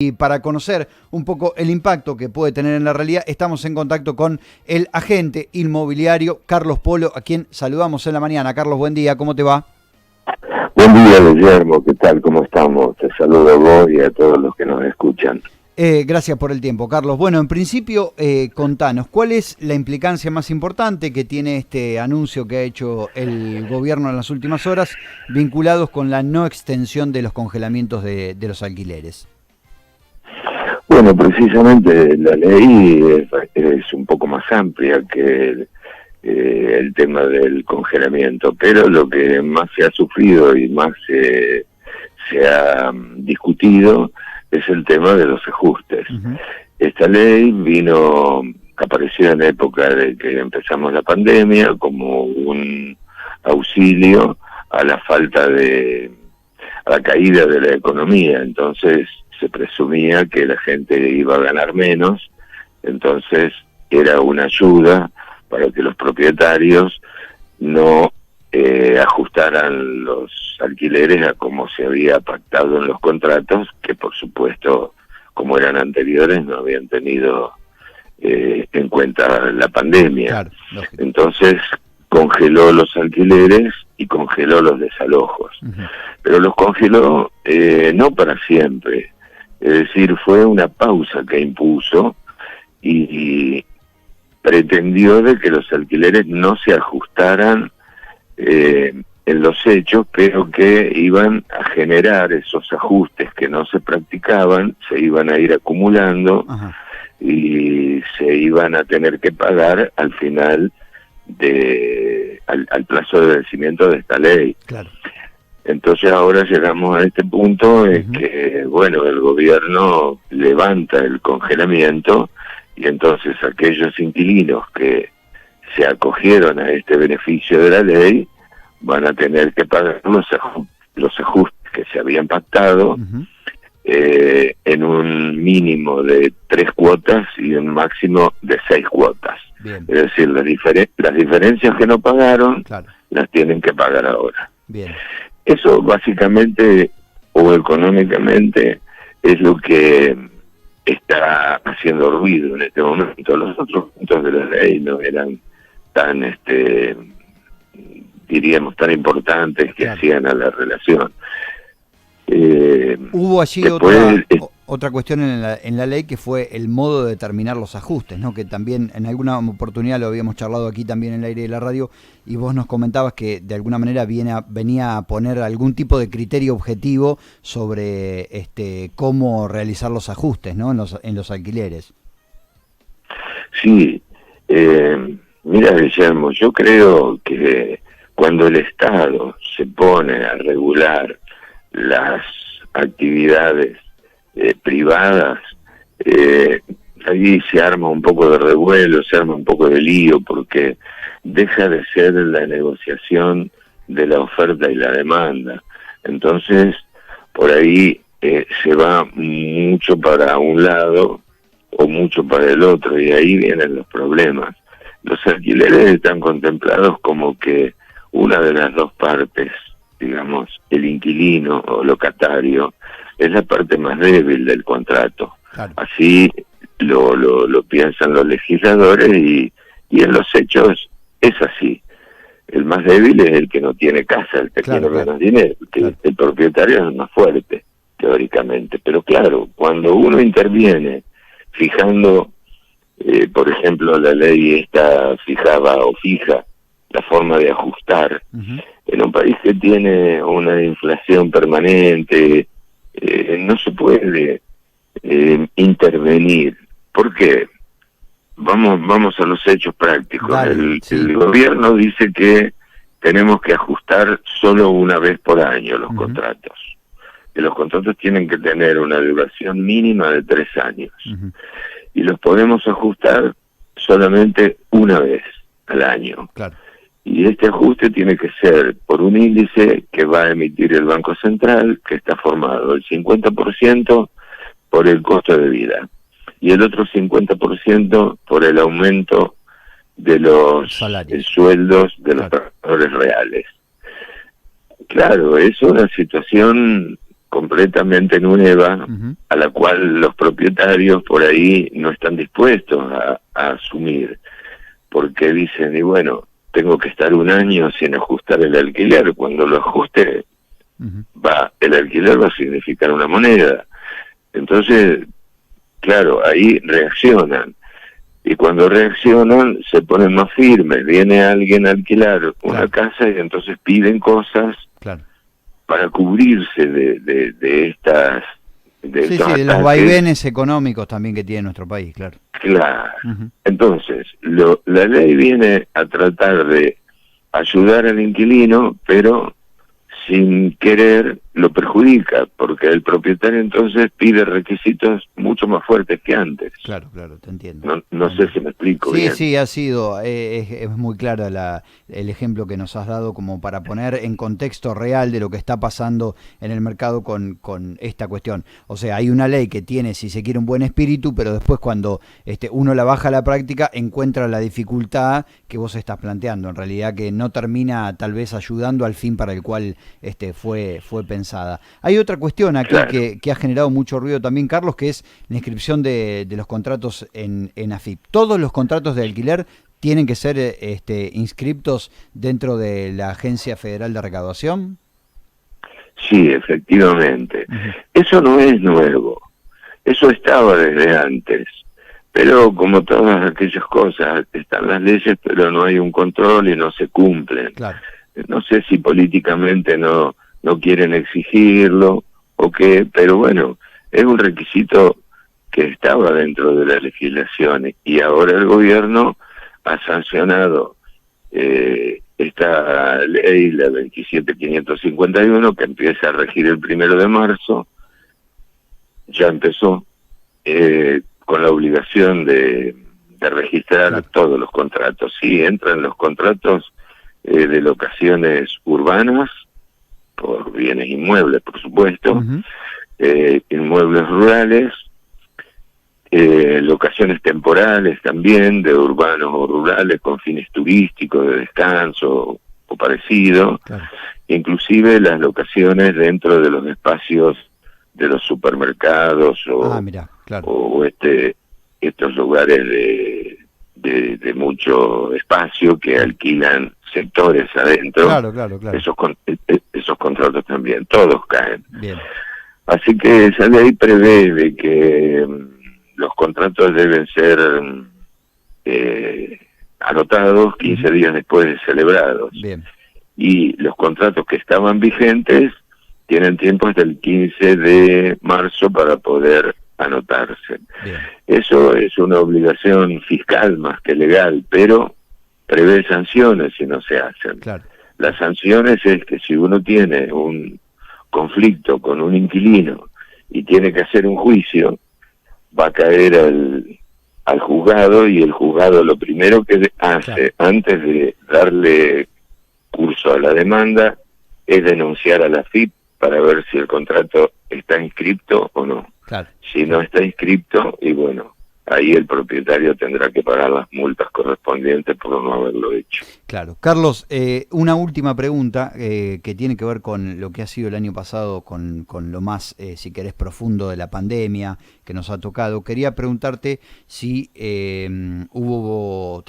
Y para conocer un poco el impacto que puede tener en la realidad, estamos en contacto con el agente inmobiliario Carlos Polo, a quien saludamos en la mañana. Carlos, buen día, ¿cómo te va? Buen día, Guillermo, ¿qué tal? ¿Cómo estamos? Te saludo a vos y a todos los que nos escuchan. Gracias por el tiempo, Carlos. Bueno, en principio, contanos, ¿cuál es la implicancia más importante que tiene este anuncio que ha hecho el gobierno en las últimas horas, vinculados con la no extensión de los congelamientos de los alquileres? Bueno, precisamente la ley es un poco más amplia que el tema del congelamiento, pero lo que más se ha sufrido y más se ha discutido es el tema de los ajustes. Esta ley apareció en época de que empezamos la pandemia como un auxilio a la a la caída de la economía. Entonces se presumía que la gente iba a ganar menos, entonces era una ayuda para que los propietarios no ajustaran los alquileres a como se había pactado en los contratos, que por supuesto, como eran anteriores, no habían tenido en cuenta la pandemia. Claro, entonces congeló los alquileres y congeló los desalojos. Pero los congeló no para siempre. Es decir, fue una pausa que impuso y pretendió de que los alquileres no se ajustaran en los hechos, pero que iban a generar esos ajustes que no se practicaban, se iban a ir acumulando. Y se iban a tener que pagar al final al plazo de vencimiento de esta ley. Claro. Entonces ahora llegamos a este punto en que, bueno, el gobierno levanta el congelamiento y entonces aquellos inquilinos que se acogieron a este beneficio de la ley van a tener que pagar los ajustes que se habían pactado en un mínimo de 3 cuotas y un máximo de 6 cuotas. Bien. Es decir, las diferencias que no pagaron, claro, las tienen que pagar ahora. Bien. Eso básicamente o económicamente es lo que está haciendo ruido en este momento. Los otros puntos de la ley no eran tan, diríamos, tan importantes que claro, hacían a la relación. Hubo allí otra cuestión en la ley, que fue el modo de determinar los ajustes, ¿no? Que también en alguna oportunidad lo habíamos charlado aquí también en el aire de la radio, y vos nos comentabas que de alguna manera venía a poner algún tipo de criterio objetivo sobre cómo realizar los ajustes, ¿no? en los alquileres. Sí, mira, Guillermo, yo creo que cuando el Estado se pone a regular las actividades privadas, ahí se arma un poco de revuelo, se arma un poco de lío, porque deja de ser la negociación de la oferta y la demanda. Entonces, por ahí se va mucho para un lado o mucho para el otro, y ahí vienen los problemas. Los alquileres están contemplados como que una de las dos partes, digamos, el inquilino o locatario, es la parte más débil del contrato. Claro. Así lo piensan los legisladores y en los hechos es así. El más débil es el que no tiene casa, el que tiene menos dinero, que el propietario es el más fuerte, teóricamente. Pero claro, cuando uno interviene fijando, por ejemplo, la ley esta fija la forma de ajustar, en un país que tiene una inflación permanente, no se puede intervenir. ¿Por qué? Vamos a los hechos prácticos. El gobierno dice que tenemos que ajustar solo una vez por año los contratos. Que los contratos tienen que tener una duración mínima de 3 años. Y los podemos ajustar solamente una vez al año. Claro. Y este ajuste tiene que ser por un índice que va a emitir el Banco Central, que está formado el 50% por el costo de vida y el otro 50% por el aumento de los sueldos de los trabajadores reales. Claro, es una situación completamente nueva, a la cual los propietarios por ahí no están dispuestos a asumir, porque dicen, y bueno, tengo que estar un año sin ajustar el alquiler, cuando lo ajuste, el alquiler va a significar una moneda. Entonces, claro, ahí reaccionan, y cuando reaccionan se ponen más firmes, viene alguien a alquilar una casa y entonces piden cosas para cubrirse de estas estos de los vaivenes económicos también que tiene nuestro país, claro. Claro. Entonces, la ley viene a tratar de ayudar al inquilino, pero sin querer lo perjudica, porque el propietario entonces pide requisitos mucho más fuertes que antes. Claro, te entiendo. No sé si me explico bien. Sí, ha sido, es muy claro el ejemplo que nos has dado como para poner en contexto real de lo que está pasando en el mercado con esta cuestión. O sea, hay una ley que tiene, si se quiere, un buen espíritu, pero después cuando uno la baja a la práctica, encuentra la dificultad que vos estás planteando, en realidad que no termina tal vez ayudando al fin para el cual fue pensada. Hay otra cuestión aquí que ha generado mucho ruido también, Carlos, que es la inscripción de los contratos en AFIP. ¿Todos los contratos de alquiler tienen que ser inscriptos dentro de la Agencia Federal de Recaudación? Sí, efectivamente. Eso no es nuevo. Eso estaba desde antes. Pero como todas aquellas cosas, están las leyes, pero no hay un control y no se cumplen. Claro. No sé si políticamente no quieren exigirlo o qué, pero bueno, es un requisito que estaba dentro de la legislación y ahora el gobierno ha sancionado esta ley, la 27.551, que empieza a regir el 1 de marzo, ya empezó, con la obligación de registrar todos los contratos. Sí, entran los contratos de locaciones urbanas, por bienes inmuebles, por supuesto, inmuebles rurales, locaciones temporales también, de urbanos o rurales con fines turísticos, de descanso o parecido, inclusive las locaciones dentro de los espacios de los supermercados o estos lugares de mucho espacio que alquilan sectores adentro. Claro. Esos contratos también, todos caen. Bien. Así que esa ley prevé de que los contratos deben ser anotados 15 días después de celebrados. Bien. Y los contratos que estaban vigentes tienen tiempo hasta el 15 de marzo para poder anotarse. Bien. Eso es una obligación fiscal más que legal, pero prevé sanciones si no se hacen. Claro. Las sanciones es que si uno tiene un conflicto con un inquilino y tiene que hacer un juicio, va a caer al juzgado, y el juzgado lo primero que hace antes de darle curso a la demanda es denunciar a la AFIP para ver si el contrato está inscripto o no. Si no está inscripto, y bueno, ahí el propietario tendrá que pagar las multas correspondientes por no haberlo hecho. Claro. Carlos, una última pregunta que tiene que ver con lo que ha sido el año pasado, con lo más, si querés, profundo de la pandemia que nos ha tocado. Quería preguntarte si te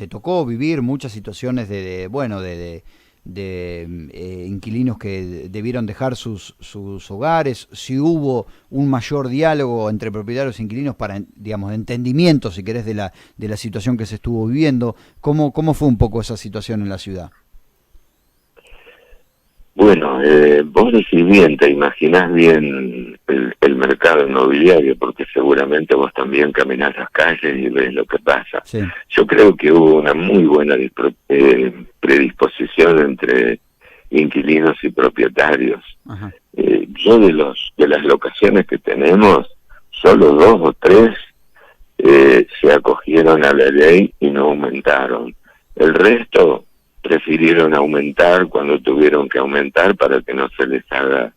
tocó vivir muchas situaciones de inquilinos que debieron dejar sus hogares, si hubo un mayor diálogo entre propietarios e inquilinos para, digamos, entendimiento, si querés, de la situación que se estuvo viviendo. ¿Cómo fue un poco esa situación en la ciudad? Bueno, vos decís bien, te imaginás bien el mercado inmobiliario, porque seguramente vos también caminás las calles y ves lo que pasa. Sí. Yo creo que hubo una muy buena predisposición entre inquilinos y propietarios. Yo de las locaciones que tenemos, solo 2 o 3 se acogieron a la ley y no aumentaron. El resto prefirieron aumentar cuando tuvieron que aumentar para que no se les haga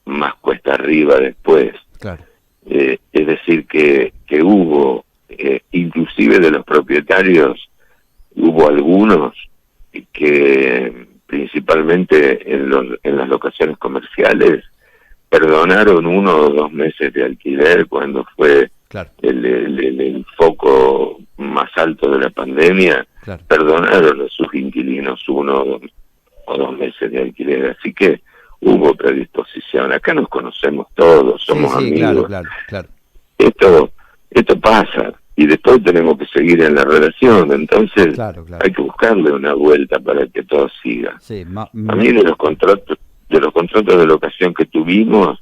más cuesta arriba después. Claro. Es decir, que hubo, inclusive de los propietarios, hubo algunos que principalmente en las locaciones comerciales perdonaron perdonaron 1 o 2 meses de alquiler cuando fue claro, el foco más alto de la pandemia, claro. perdonaron a sus inquilinos 1 o 2 meses de alquiler, así que hubo predisposición. Acá nos conocemos todos, somos Sí, amigos. claro. Esto pasa y después tenemos que seguir en la relación, entonces Claro. hay que buscarle una vuelta para que todo siga. Sí, A mí de los contratos de locación que tuvimos,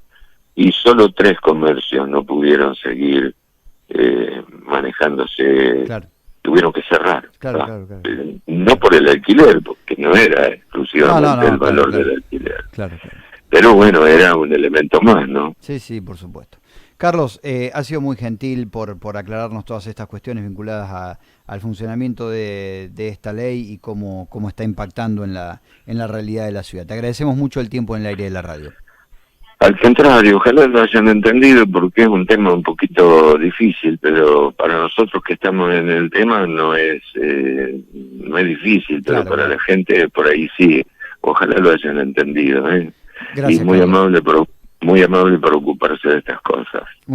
y solo 3 comercios no pudieron seguir manejándose, claro, tuvieron que cerrar. claro. No por el alquiler, porque no era exclusivamente el valor del alquiler. Claro. Pero bueno, era un elemento más, ¿no? Sí, por supuesto. Carlos, ha sido muy gentil por aclararnos todas estas cuestiones vinculadas al funcionamiento de esta ley y cómo está impactando en la realidad de la ciudad. Te agradecemos mucho el tiempo en el aire de la radio. Al contrario, ojalá lo hayan entendido porque es un tema un poquito difícil, pero para nosotros que estamos en el tema no es difícil, pero Claro, para la gente por ahí sí. Ojalá lo hayan entendido, ¿eh? Gracias, Y muy Carlos. amable por ocuparse de estas cosas.